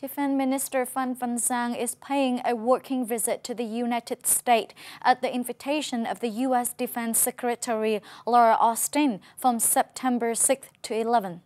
Defense Minister Phan Văn Giang is paying a working visit to the United States at the invitation of the U.S. Defense Secretary Laura Austin from September 6 to 11.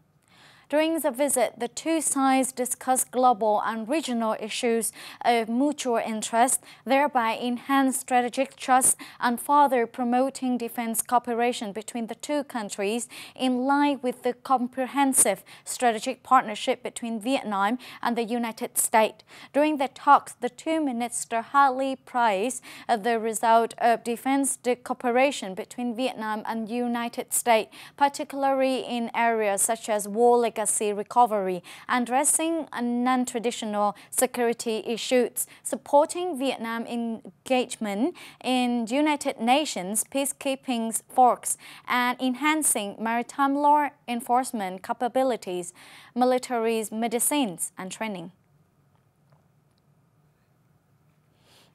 During the visit, the two sides discussed global and regional issues of mutual interest, thereby enhance strategic trust and further promoting defense cooperation between the two countries in line with the comprehensive strategic partnership between Vietnam and the United States. During the talks, the two ministers highly praised the result of defense cooperation between Vietnam and the United States, particularly in areas such as war legacy recovery, addressing non-traditional security issues, supporting Vietnam engagement in United Nations peacekeeping forces, and enhancing maritime law enforcement capabilities, military medicines, and training.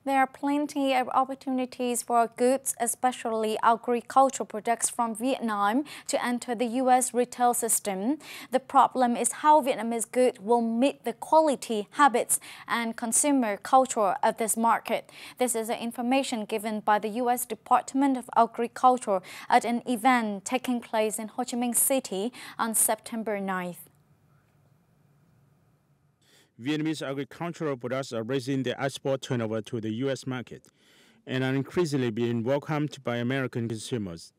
There are plenty of opportunities for goods, especially agricultural products from Vietnam, to enter the U.S. retail system. The problem is how Vietnamese goods will meet the quality, habits, and consumer culture of this market. This is information given by the U.S. Department of Agriculture at an event taking place in Ho Chi Minh City on September 9th. Vietnamese agricultural products are raising their export turnover to the U.S. market and are increasingly being welcomed by American consumers.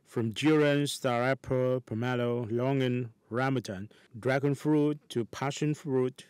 From durian, star apple, pomelo, longan, rambutan, dragon fruit to passion fruit.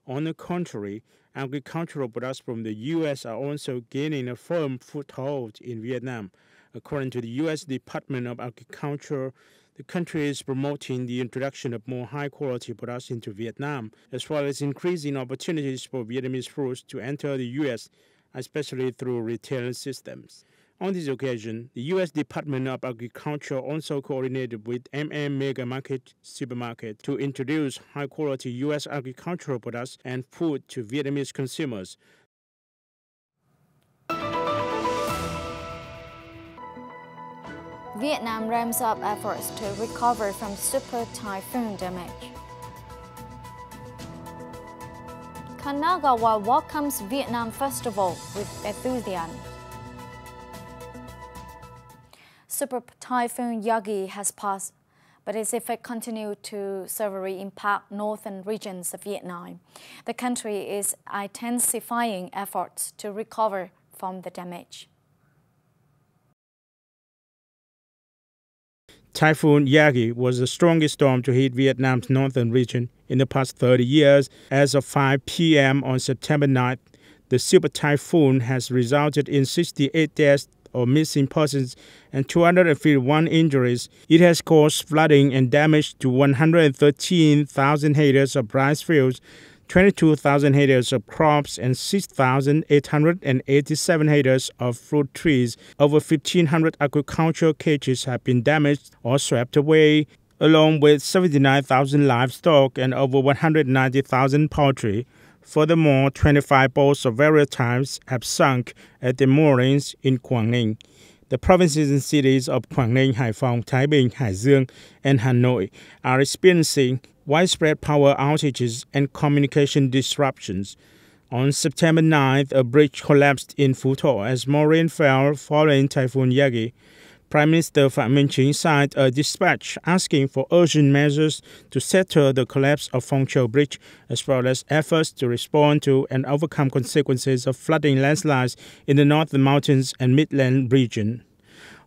On the contrary, agricultural products from the U.S. are also gaining a firm foothold in Vietnam. According to the U.S. Department of Agriculture, the country is promoting the introduction of more high-quality products into Vietnam, as well as increasing opportunities for Vietnamese fruits to enter the U.S., especially through retail systems. On this occasion, the U.S. Department of Agriculture also coordinated with Mega Market Supermarket to introduce high-quality U.S. agricultural products and food to Vietnamese consumers. Vietnam ramps up efforts to recover from super typhoon damage. Kanagawa welcomes Vietnam Festival with enthusiasm. Super typhoon Yagi has passed, but its effect continued to severely impact northern regions of Vietnam. The country is intensifying efforts to recover from the damage. Typhoon Yagi was the strongest storm to hit Vietnam's northern region in the past 30 years. As of 5 p.m. on September 9th, the super typhoon has resulted in 68 deaths or missing persons and 251 injuries. It has caused flooding and damage to 113,000 hectares of rice fields, 22,000 hectares of crops, and 6,887 hectares of fruit trees. Over 1,500 agricultural cages have been damaged or swept away, along with 79,000 livestock and over 190,000 poultry. Furthermore, 25 boats of various types have sunk at the moorings in Quảng Ninh. The provinces and cities of Quảng Ninh, Hải Phòng, Thái Bình, Hải Dương, and Hanoi are experiencing widespread power outages and communication disruptions. On September 9th, a bridge collapsed in Phu Tho as more rain fell following Typhoon Yagi. Prime Minister Phạm Minh Chính signed a dispatch asking for urgent measures to settle the collapse of Phong Châu Bridge, as well as efforts to respond to and overcome consequences of flooding landslides in the northern mountains and Midland region.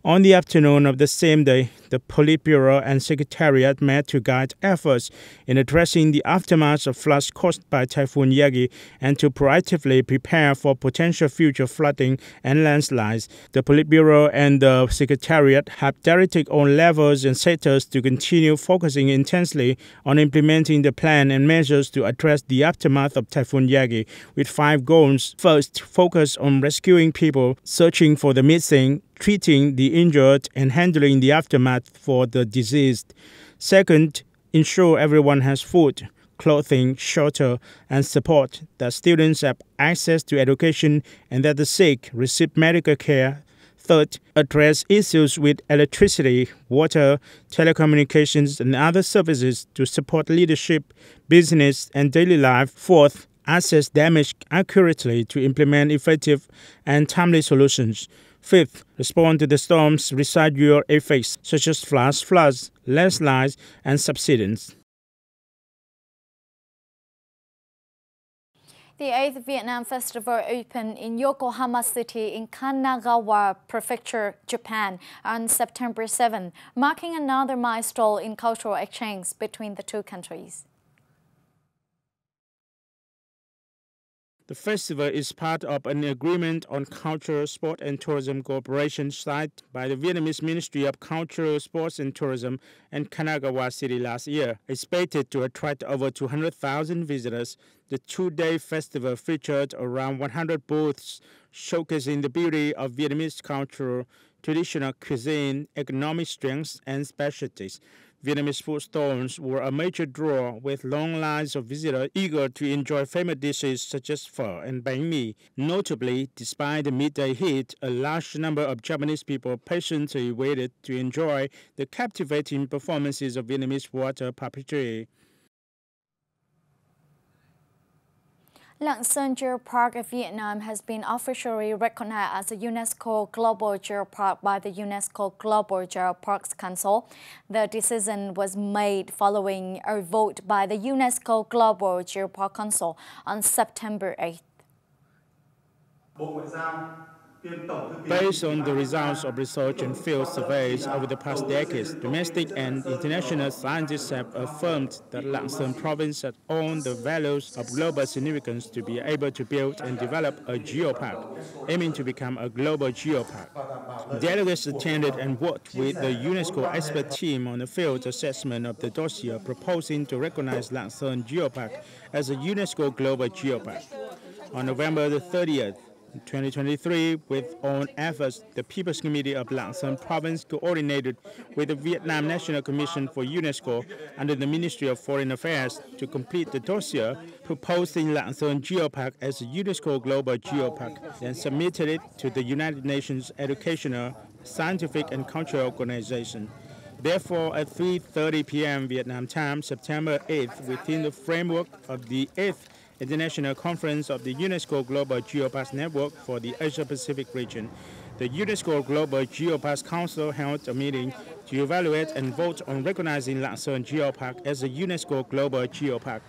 On the afternoon of the same day, the Politburo and Secretariat met to guide efforts in addressing the aftermath of floods caused by Typhoon Yagi and to proactively prepare for potential future flooding and landslides. The Politburo and the Secretariat have directed all levels and sectors to continue focusing intensely on implementing the plan and measures to address the aftermath of Typhoon Yagi, with 5 goals. First, focus on rescuing people, searching for the missing, treating the injured, and handling the aftermath for the deceased. Second, ensure everyone has food, clothing, shelter, and support, that students have access to education, and that the sick receive medical care. Third, address issues with electricity, water, telecommunications, and other services to support leadership, business, and daily life. Fourth, assess damage accurately to implement effective and timely solutions. Fifth, respond to the storm's residual effects such as floods, landslides, and subsidence. The 8th Vietnam Festival opened in Yokohama City in Kanagawa Prefecture, Japan on September 7, marking another milestone in cultural exchange between the two countries. The festival is part of an agreement on culture, sport and tourism cooperation signed by the Vietnamese Ministry of Culture, Sports and Tourism and Kanagawa City last year. Expected to attract over 200,000 visitors, the two-day festival featured around 100 booths showcasing the beauty of Vietnamese culture, traditional cuisine, economic strengths and specialties. Vietnamese food stalls were a major draw, with long lines of visitors eager to enjoy famous dishes such as pho and bánh mì. Notably, despite the midday heat, a large number of Japanese people patiently waited to enjoy the captivating performances of Vietnamese water puppetry. Lạng Sơn Geopark of Vietnam has been officially recognized as a UNESCO Global Geopark by the UNESCO Global Geoparks Council. The decision was made following a vote by the UNESCO Global Geopark Council on September 8th. Based on the results of research and field surveys over the past decades, domestic and international scientists have affirmed that Lạng Sơn province has all the values of global significance to be able to build and develop a geopark, aiming to become a global geopark. Delegates attended and worked with the UNESCO expert team on the field assessment of the dossier proposing to recognize Lạng Sơn Geopark as a UNESCO Global Geopark. On November the 30th, 2023, with own efforts, the People's Committee of Lạng Sơn Province coordinated with the Vietnam National Commission for UNESCO under the Ministry of Foreign Affairs to complete the dossier proposing Lạng Sơn Geopark as a UNESCO Global Geopark, then submitted it to the United Nations Educational, Scientific and Cultural Organization. Therefore, at 3:30 p.m. Vietnam time, September 8th, within the framework of the 8th International Conference of the UNESCO Global Geoparks Network for the Asia-Pacific region, the UNESCO Global Geoparks Council held a meeting to evaluate and vote on recognizing Lạng Sơn Geopark as a UNESCO Global Geopark.